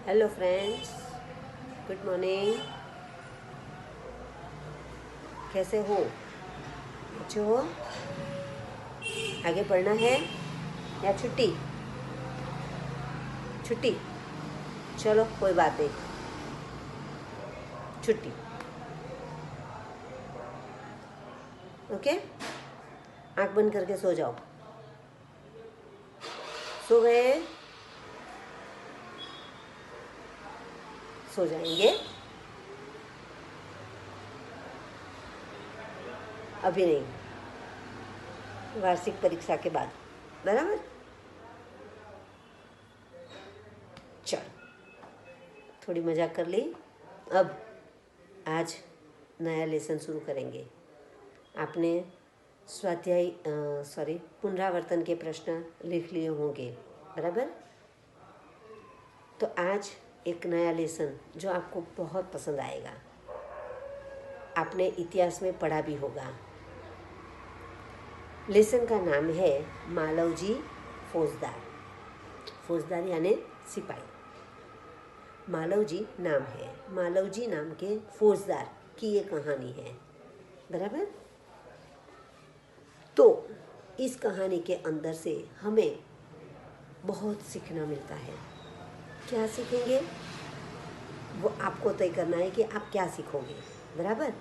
Hello friends, good morning. कैसे हो? अच्छे हो? आगे पढ़ना है या छुट्टी? छुट्टी? चलो कोई बात नहीं, छुट्टी। ओके, आंख बंद करके सो जाओ। सो गए? सो जाएंगे अभी नहीं, वार्षिक परीक्षा के बाद, बराबर। चलो थोड़ी मजाक कर ली। अब आज नया लेसन शुरू करेंगे। आपने स्वाध्याय पुनरावर्तन के प्रश्न लिख लिए होंगे, बराबर। तो आज एक नया लेसन जो आपको बहुत पसंद आएगा, आपने इतिहास में पढ़ा भी होगा। लेसन का नाम है मालवजी फौजदार। फौजदार यानी सिपाही। मालवजी नाम है, मालवजी नाम के फौजदार की ये कहानी है, बराबर। तो इस कहानी के अंदर से हमें बहुत सीखना मिलता है। क्या सीखेंगे वो आपको तय करना है कि आप क्या सीखोगे, बराबर।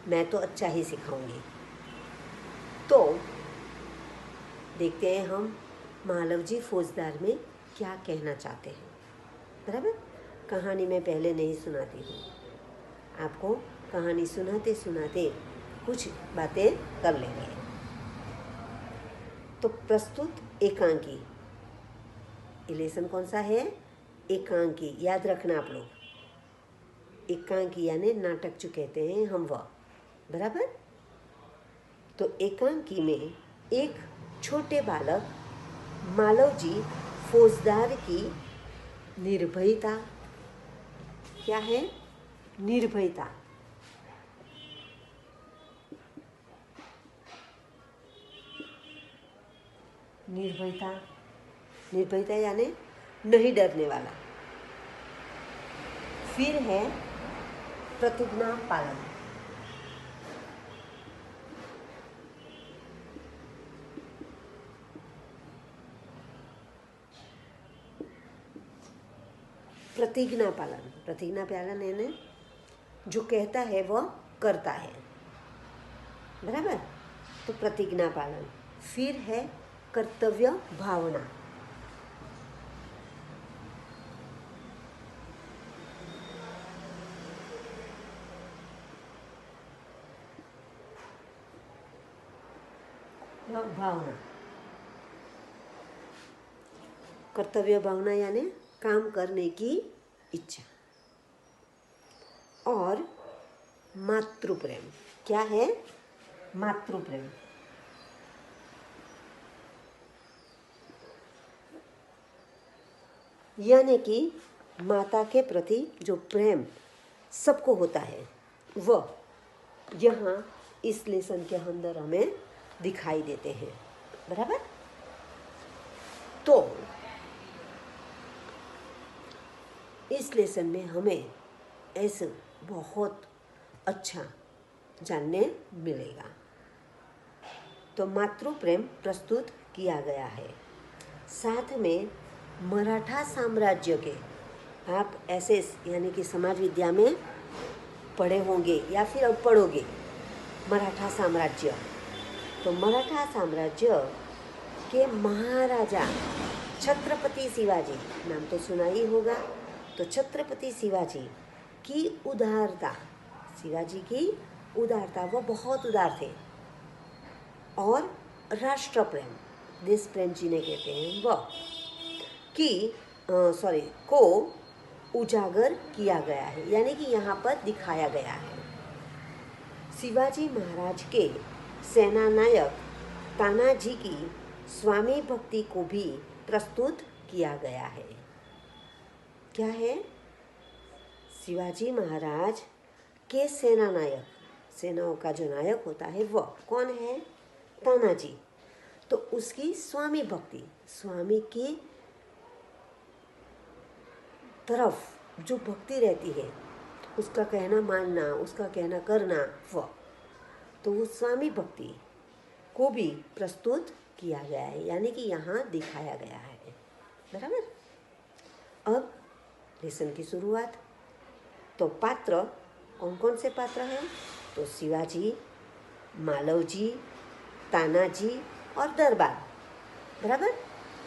मैं तो अच्छा ही सिखाऊंगी। तो देखते हैं हम मालवजी फौजदार में क्या कहना चाहते हैं, बराबर। कहानी मैं पहले नहीं सुनाती हूँ, आपको कहानी सुनाते सुनाते कुछ बातें कर लेंगे। तो प्रस्तुत एकांकी। ये लेसन कौन सा है? एकांकी। याद रखना आप लोग, एकांकी यानी नाटक जो कहते हैं हम, वह, बराबर। तो एकांकी में एक छोटे बालक मालवजी फौजदार की निर्भयता, क्या है? निर्भयता। निर्भयता, निर्भयता यानी नहीं डरने वाला। फिर है प्रतिज्ञा पालन। प्रतिज्ञा पालन, प्रतिज्ञा पालन यानी जो कहता है वह करता है, बराबर। तो प्रतिज्ञा पालन। फिर है कर्तव्य भावना। भावना, कर्तव्य भावना यानी काम करने की इच्छा। और मातृ प्रेम। क्या है? मातृ प्रेम। यानी कि माता के प्रति जो प्रेम सबको होता है, वह यहाँ इस लेसन के अंदर हमें दिखाई देते हैं, बराबर। तो इस लेसन में हमें ऐसे बहुत अच्छा जानने मिलेगा। तो मातृ प्रेम प्रस्तुत किया गया है। साथ में मराठा साम्राज्य के, आप ऐसे यानी कि समाज विद्या में पढ़े होंगे या फिर अब पढ़ोगे, मराठा साम्राज्य। तो मराठा साम्राज्य के महाराजा छत्रपति शिवाजी, नाम तो सुना ही होगा। तो छत्रपति शिवाजी की उदारता, शिवाजी की उदारता, वो बहुत उदार थे। और राष्ट्र प्रेम, देश प्रेम जिन्हें कहते हैं, वह को उजागर किया गया है, यानी कि यहाँ पर दिखाया गया है। शिवाजी महाराज के सेनानायक तानाजी की स्वामी भक्ति को भी प्रस्तुत किया गया है। क्या है? शिवाजी महाराज के सेनानायक, सेनाओं का जो नायक होता है वह कौन है? तानाजी। तो उसकी स्वामी भक्ति, स्वामी की तरफ जो भक्ति रहती है, उसका कहना मानना, उसका कहना करना, वह तो वो स्वामी भक्ति को भी प्रस्तुत किया गया है, यानी कि यहाँ दिखाया गया है। बराबर। अब लेसन की शुरुआत। तो पात्र कौन कौन से पात्र हैं? तो शिवाजी, मालवजी, तानाजी और दरबार। बराबर।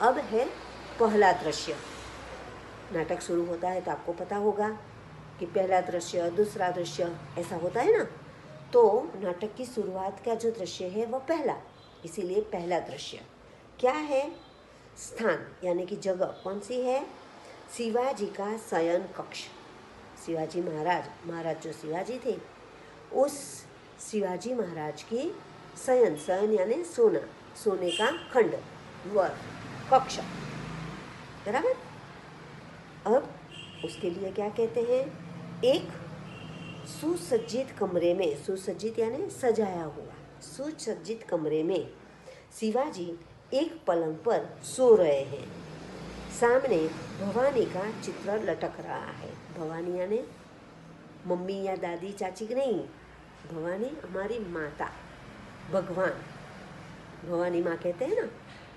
अब है पहला दृश्य। नाटक शुरू होता है तो आपको पता होगा कि पहला दृश्य, दूसरा दृश्य ऐसा होता है ना। तो नाटक की शुरुआत का जो दृश्य है वो पहला, इसीलिए पहला दृश्य क्या है? स्थान यानी कि जगह कौन सी है? शिवाजी का शयन कक्ष। शिवाजी महाराज जो शिवाजी थे, उस शिवाजी महाराज की शयन यानी सोना, सोने का खंड, वर, कक्ष। बराबर। अब उसके लिए क्या कहते हैं? एक सुसज्जित कमरे में, सुसज्जित यानी सजाया हुआ, सुसज्जित कमरे में शिवाजी एक पलंग पर सो रहे हैं। सामने भवानी का चित्र लटक रहा है। भवानी यानी मम्मी या दादी चाची की नहीं, भवानी हमारी माता, भगवान, भवानी माँ कहते हैं ना,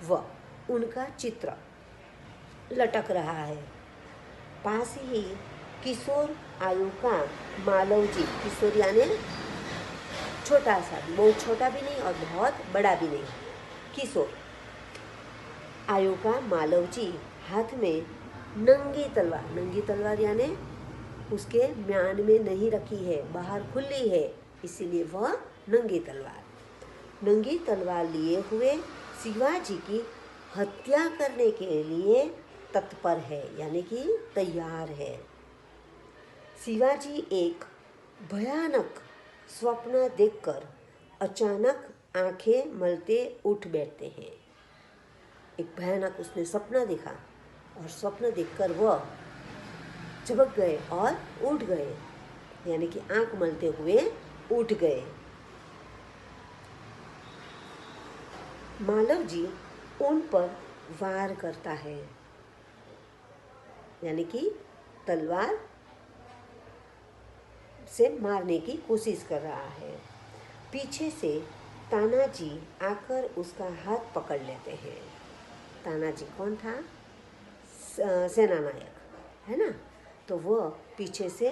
वह, उनका चित्र लटक रहा है। पास ही किशोर आयु का मालवजी, किशोर यानी छोटा सा, बहुत छोटा भी नहीं और बहुत बड़ा भी नहीं, किशोर आयु का मालवजी हाथ में नंगी तलवार यानी उसके म्यान में नहीं रखी है, बाहर खुली है, इसीलिए वह नंगी तलवार लिए हुए शिवाजी की हत्या करने के लिए तत्पर है, यानी कि तैयार है। शिवाजी एक भयानक स्वप्न देखकर अचानक आंखें मलते उठ बैठते हैं। एक भयानक उसने सपना देखा और स्वप्न देखकर वह झपक गए और उठ गए, यानी कि आंख मलते हुए उठ गए। मालव जी उन पर वार करता है, यानी कि तलवार से मारने की कोशिश कर रहा है। पीछे से तानाजी आकर उसका हाथ पकड़ लेते हैं। तानाजी कौन था? सेनानायक, है ना। तो वह पीछे से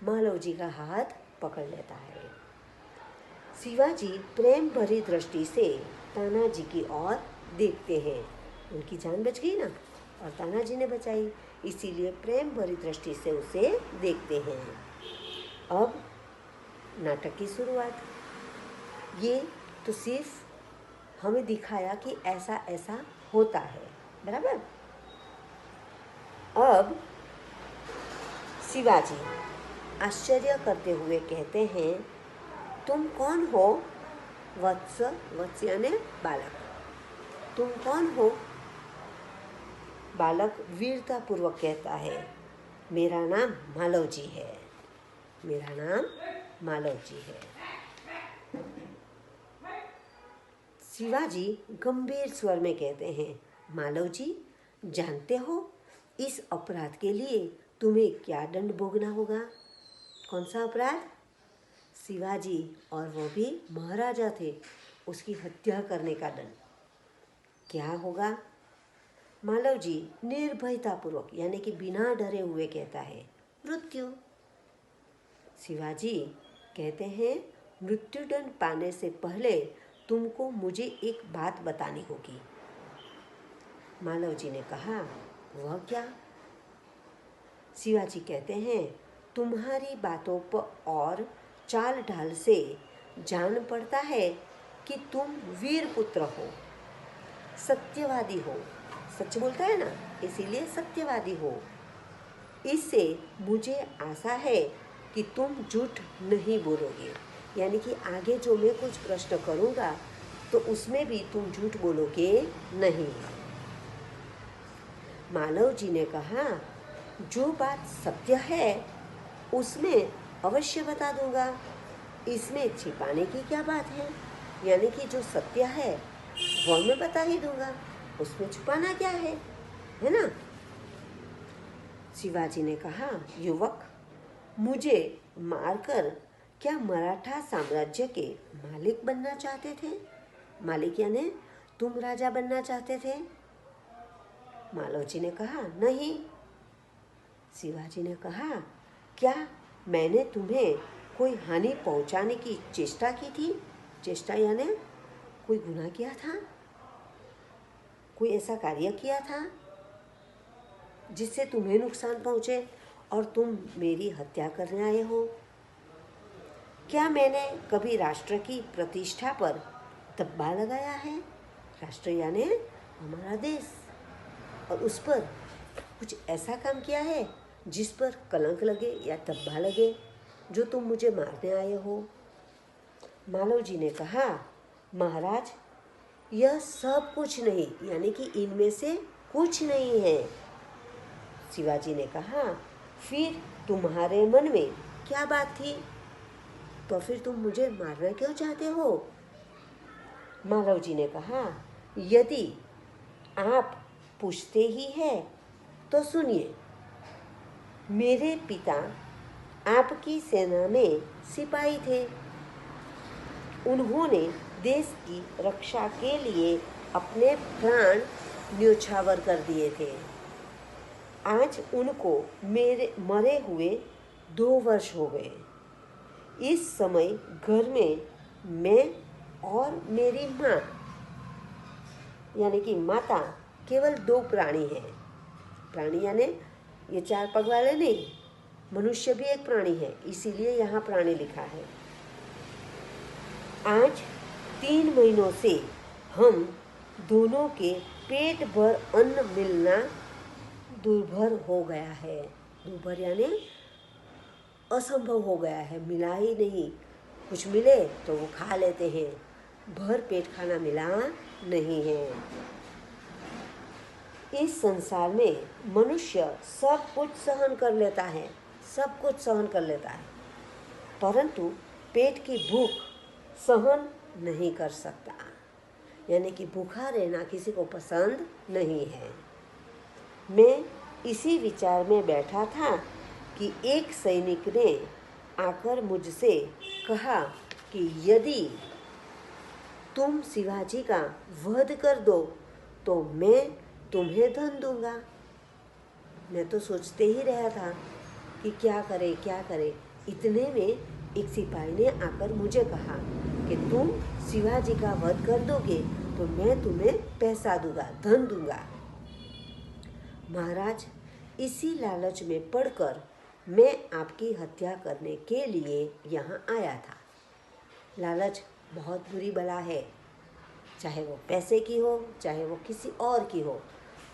मालव जी का हाथ पकड़ लेता है। शिवाजी प्रेम भरी दृष्टि से तानाजी की ओर देखते हैं। उनकी जान बच गई ना, और तानाजी ने बचाई, इसीलिए प्रेम भरी दृष्टि से उसे देखते हैं। अब नाटक की शुरुआत। ये तो सिर्फ हमें दिखाया कि ऐसा ऐसा होता है, बराबर। अब शिवाजी आश्चर्य करते हुए कहते हैं, तुम कौन हो? वत्स यानी बालक। तुम कौन हो? बालक वीरता पूर्वक कहता है, मेरा नाम मालव जी है, मेरा नाम मालव जी है। शिवाजी गंभीर स्वर में कहते हैं, मालव जी, जानते हो इस अपराध के लिए तुम्हें क्या दंड भोगना होगा? कौन सा अपराध? शिवाजी, और वो भी महाराजा थे, उसकी हत्या करने का दंड। क्या होगा? मालव जी निर्भयतापूर्वक यानी कि बिना डरे हुए कहता है, मृत्यु। शिवाजी कहते हैं, मृत्युदंड पाने से पहले तुमको मुझे एक बात बतानी होगी। मालव जी ने कहा, वह क्या? शिवाजी कहते हैं, तुम्हारी बातों पर और चाल ढाल से जान पड़ता है कि तुम वीर पुत्र हो, सत्यवादी हो, सच बोलता है ना, इसीलिए सत्यवादी हो। इससे मुझे आशा है कि तुम झूठ नहीं बोलोगे, यानी कि आगे जो मैं कुछ प्रश्न करूँगा तो उसमें भी तुम झूठ बोलोगे नहीं। मालव जी ने कहा, जो बात सत्य है उसमें अवश्य बता दूंगा, इसमें छिपाने की क्या बात है? यानी कि जो सत्य है वह मैं बता ही दूंगा, उसमें छुपाना क्या है ना। शिवाजी ने कहा, युवक, मुझे मारकर क्या मराठा साम्राज्य के मालिक बनना चाहते थे? मालिक यानी तुम राजा बनना चाहते थे? मालवजी ने कहा, नहीं। शिवाजी ने कहा, क्या मैंने तुम्हें कोई हानि पहुंचाने की चेष्टा की थी? चेष्टा यानी कोई गुनाह किया था? कोई ऐसा कार्य किया था जिससे तुम्हें नुकसान पहुंचे और तुम मेरी हत्या करने आए हो? क्या मैंने कभी राष्ट्र की प्रतिष्ठा पर धब्बा लगाया है? राष्ट्र यानी हमारा देश, और उस पर कुछ ऐसा काम किया है जिस पर कलंक लगे या धब्बा लगे, जो तुम मुझे मारने आए हो? मालव जी ने कहा, महाराज, यह सब कुछ नहीं, यानी कि इनमें से कुछ नहीं है। शिवाजी ने कहा, फिर तुम्हारे मन में क्या बात थी? तो फिर तुम मुझे मारना क्यों चाहते हो? मालव जी ने कहा, यदि आप पूछते ही है तो सुनिए। मेरे पिता आपकी सेना में सिपाही थे। उन्होंने देश की रक्षा के लिए अपने प्राण न्योछावर कर दिए थे। आज उनको मेरे मरे हुए 2 वर्ष हो गए। इस समय घर में मैं और मेरी माँ यानी कि माता केवल 2 प्राणी हैं। प्राणी यानी ये 4 पग वाले नहीं, मनुष्य भी एक प्राणी है, इसीलिए यहाँ प्राणी लिखा है। आज 3 महीनों से हम दोनों के पेट भर अन्न मिलना दुर्भर हो गया है। दुर्भर यानी असंभव हो गया है, मिला ही नहीं। कुछ मिले तो वो खा लेते हैं, भर पेट खाना मिला नहीं है। इस संसार में मनुष्य सब कुछ सहन कर लेता है, सब कुछ सहन कर लेता है, परंतु पेट की भूख सहन नहीं कर सकता। यानी कि भूखा रहना किसी को पसंद नहीं है। मैं इसी विचार में बैठा था कि एक सैनिक ने आकर मुझसे कहा कि यदि तुम शिवाजी का वध कर दो तो मैं तुम्हें धन दूंगा। मैं तो सोचते ही रहा था कि क्या करे क्या करे। इतने में एक सिपाही ने आकर मुझे कहा कि तुम शिवाजी का वध कर दोगे तो मैं तुम्हें पैसा दूंगा, धन दूंगा। महाराज, इसी लालच में पड़कर मैं आपकी हत्या करने के लिए यहाँ आया था। लालच बहुत बुरी बला है, चाहे वो पैसे की हो, चाहे वो किसी और की हो,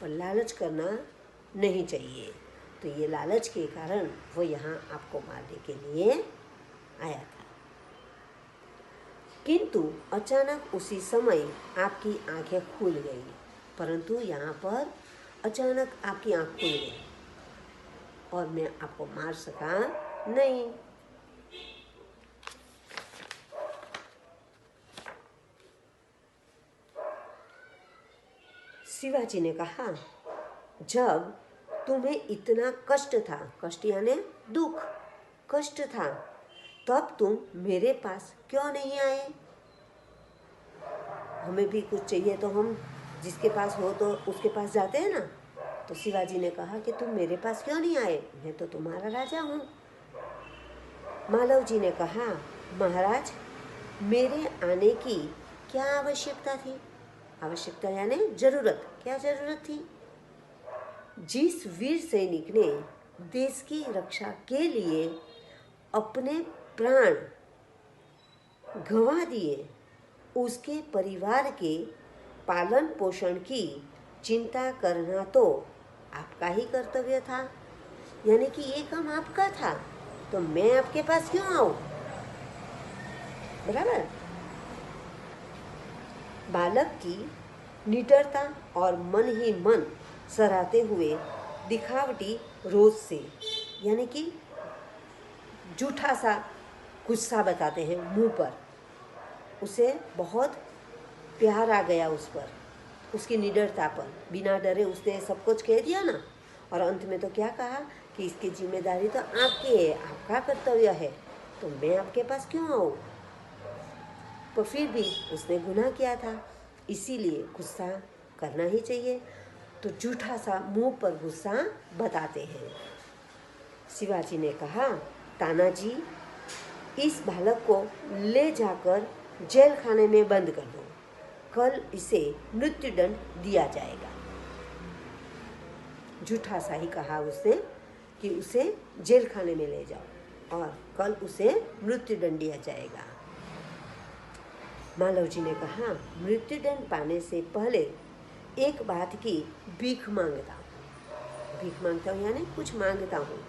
पर लालच करना नहीं चाहिए। तो ये लालच के कारण वो यहाँ आपको मारने के लिए आया था। किंतु अचानक उसी समय आपकी आंखें खुल गई, परंतु यहाँ पर अचानक आपकी आंख खुल गई और मैं आपको मार सका नहीं। शिवाजी ने कहा, जब तुम्हें इतना कष्ट था, कष्ट यानी दुख, कष्ट था, तब तुम मेरे पास क्यों नहीं आए? हमें भी कुछ चाहिए तो हम जिसके पास हो तो उसके पास जाते हैं ना। तो शिवाजी ने कहा कि तुम मेरे पास क्यों नहीं आए? मैं तो तुम्हारा राजा हूँ। मालव जी ने कहा, महाराज, मेरे आने की क्या आवश्यकता थी? आवश्यकता यानी जरूरत। क्या जरूरत थी? जिस वीर सैनिक ने देश की रक्षा के लिए अपने प्राण गंवा दिए, उसके परिवार के पालन पोषण की चिंता करना तो आपका ही कर्तव्य था। यानी कि ये काम आपका था, तो मैं आपके पास क्यों आऊं? बराबर। बालक की निडरता और मन ही मन सराहते हुए दिखावटी रोज से, यानी कि झूठा सा गुस्सा बताते हैं मुंह पर, उसे बहुत प्यार आ गया उस पर, उसकी निडरता पर। बिना डरे उसने सब कुछ कह दिया ना, और अंत में तो क्या कहा कि इसकी जिम्मेदारी तो आपकी है, आपका कर्तव्य है, तो मैं आपके पास क्यों आऊँ। तो फिर भी उसने गुनाह किया था, इसीलिए गुस्सा करना ही चाहिए। तो झूठा सा मुंह पर गुस्सा बताते हैं। शिवाजी ने कहा, तानाजी, इस बालक को ले जाकर जेल खाने में बंद कर दो, कल इसे मृत्युदंड दिया जाएगा। झूठा सा ही कहा उसने कि उसे जेल खाने में ले जाओ और कल उसे मृत्युदंड दिया जाएगा। मालव जी ने कहा, मृत्युदंड पाने से पहले एक बात की भीख मांगता हूँ। भीख मांगता हूँ यानी कुछ मांगता हूँ।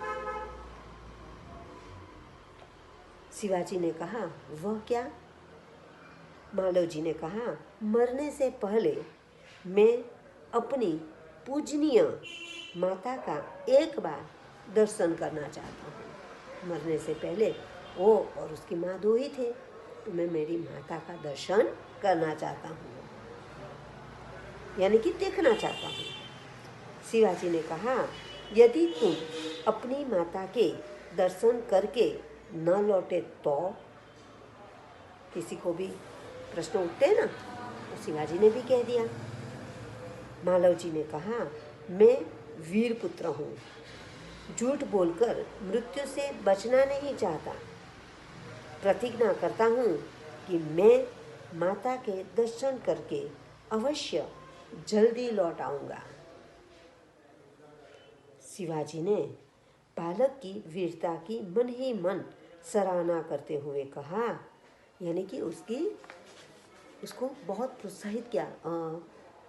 शिवाजी ने कहा, वह क्या? मालव जी ने कहा, मरने से पहले मैं अपनी पूजनीय माता का एक बार दर्शन करना चाहता हूँ। मरने से पहले वो और उसकी माँ दो ही थे, तो मैं मेरी माता का दर्शन करना चाहता हूँ, यानी कि देखना चाहता हूँ। शिवाजी ने कहा, यदि तुम अपनी माता के दर्शन करके न लौटे तो? किसी को भी प्रश्न उठते हैं ना, तो शिवाजी ने भी कह दिया। मालव जी ने कहा, मैं वीर पुत्र हूँ, झूठ बोलकर मृत्यु से बचना नहीं चाहता। प्रतिज्ञा करता हूँ कि मैं माता के दर्शन करके अवश्य जल्दी लौट आऊँगा। शिवाजी ने बालक की वीरता की मन ही मन सराहना करते हुए कहा, यानी कि उसको बहुत प्रोत्साहित किया,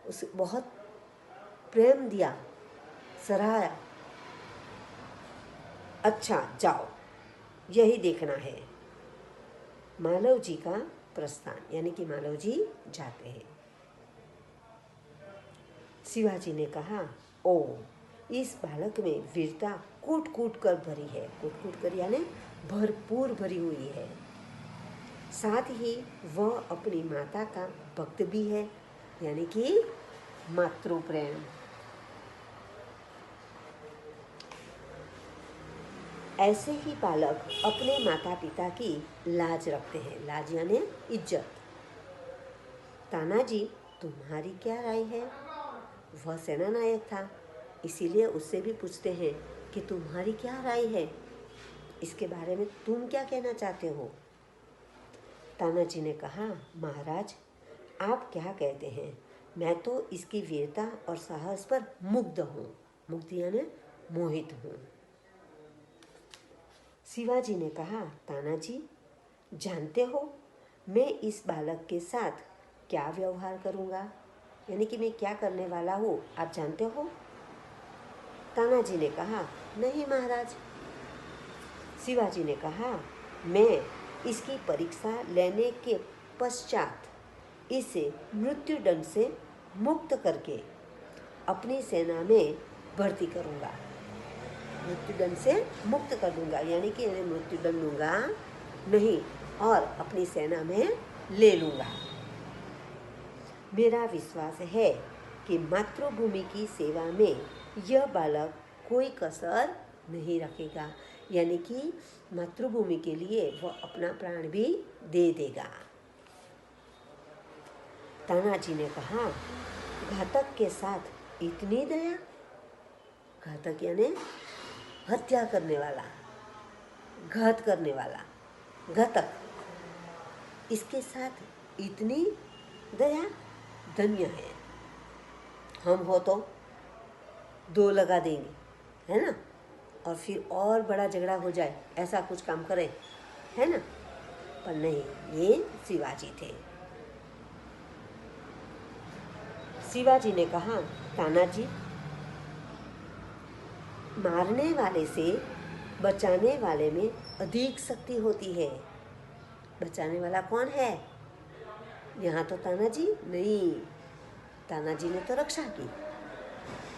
उस बहुत प्रेम दिया, सराहा। अच्छा जाओ, यही देखना है। मालव जी का प्रस्थान, यानी कि मालव जी जाते हैं। शिवाजी ने कहा, ओ, इस बालक में वीरता कूट कूट कर भरी है। कूट कूट कर यानी भरपूर भरी हुई है। साथ ही वह अपनी माता का भक्त भी है, यानी कि मातृ प्रेम। ऐसे ही बालक अपने माता पिता की लाज रखते हैं। लाज यानी इज्जत। तानाजी, तुम्हारी क्या राय है? वह सेना नायक था, इसीलिए उससे भी पूछते हैं कि तुम्हारी क्या राय है, इसके बारे में तुम क्या कहना चाहते हो? तानाजी ने कहा, महाराज, आप क्या कहते हैं, मैं तो इसकी वीरता और साहस पर मुग्ध हूँ। मुग्ध यानी मोहित हूँ। शिवाजी ने कहा, तानाजी, जानते हो मैं इस बालक के साथ क्या व्यवहार करूँगा, यानी कि मैं क्या करने वाला हूँ, आप जानते हो? तानाजी ने कहा, नहीं महाराज। शिवाजी ने कहा, मैं इसकी परीक्षा लेने के पश्चात इसे मृत्युदंड से मुक्त करके अपनी सेना में भर्ती करूँगा। मृत्युदंड से मुक्त कर दूंगा, यानी कि मृत्युदंड दूंगा नहीं और अपनी सेना में ले लूँगा। मेरा विश्वास है कि मातृभूमि की सेवा में यह बालक कोई कसर नहीं रखेगा, यानी कि मातृभूमि के लिए वह अपना प्राण भी दे देगा। तानाजी ने कहा, घातक के साथ इतनी दया? घातक यानी हत्या करने वाला, घात करने वाला, घातक, इसके साथ इतनी दया? धन्य है। हम हो तो दो लगा देंगे, है ना, और फिर और बड़ा झगड़ा हो जाए, ऐसा कुछ काम करें, है ना, पर नहीं, ये शिवाजी थे। शिवाजी ने कहा, तानाजी, मारने वाले से बचाने वाले में अधिक शक्ति होती है। बचाने वाला कौन है? यहाँ तो तानाजी नहीं, तानाजी ने तो रक्षा की,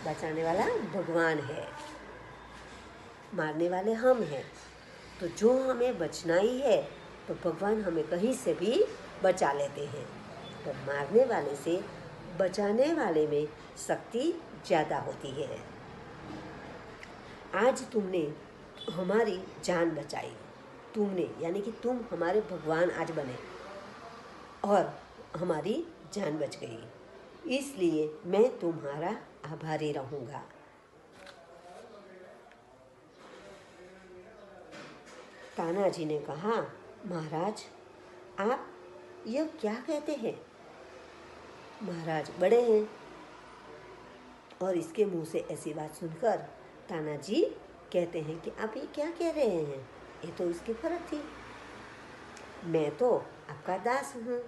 बचाने वाला भगवान है, मारने वाले हम हैं। तो जो हमें बचना ही है तो भगवान हमें कहीं से भी बचा लेते हैं। तो मारने वाले से बचाने वाले में शक्ति ज़्यादा होती है। आज तुमने हमारी जान बचाई। तुमने यानी कि तुम हमारे भगवान आज बने और हमारी जान बच गई, इसलिए मैं तुम्हारा आभारी रहूँगा। तानाजी ने कहा, महाराज आप यह क्या कहते हैं? महाराज बड़े हैं और इसके मुंह से ऐसी बात सुनकर तानाजी कहते हैं कि आप ये क्या कह रहे हैं? ये तो इसकी फर्क थी, मैं तो आपका दास हूँ।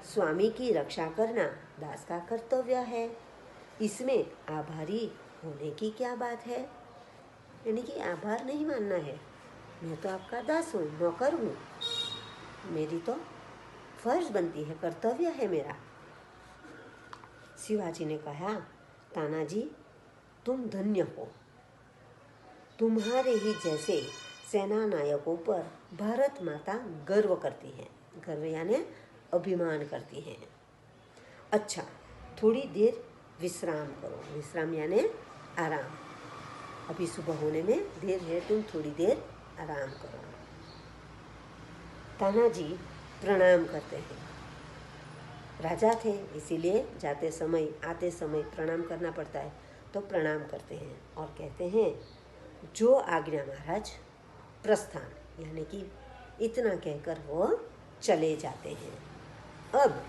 स्वामी की रक्षा करना दास का कर्तव्य है, इसमें आभारी होने की क्या बात है? यानी कि आभार नहीं मानना है। मैं तो आपका दास हूँ, नौकर हूँ, मेरी तो फर्ज बनती है, कर्तव्य है मेरा। शिवाजी ने कहा, तानाजी तुम धन्य हो, तुम्हारे ही जैसे सेना नायकों पर भारत माता गर्व करती है। गर्व यानी अभिमान करती है। अच्छा, थोड़ी देर विश्राम करो। विश्राम यानी आराम। अभी सुबह होने में देर है, तुम थोड़ी देर आराम करो। तानाजी प्रणाम करते हैं। राजा थे, इसीलिए जाते समय आते समय प्रणाम करना पड़ता है, तो प्रणाम करते हैं और कहते हैं, जो आज्ञा महाराज। प्रस्थान यानी कि इतना कहकर वो चले जाते हैं। अब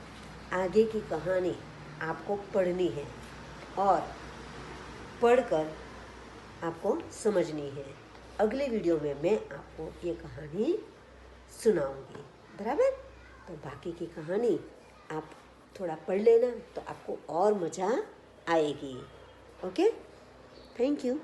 आगे की कहानी आपको पढ़नी है और पढ़कर आपको समझनी है। अगले वीडियो में मैं आपको ये कहानी सुनाऊंगी, बराबर? तो बाकी की कहानी आप थोड़ा पढ़ लेना, तो आपको और मज़ा आएगी। Okay, thank you.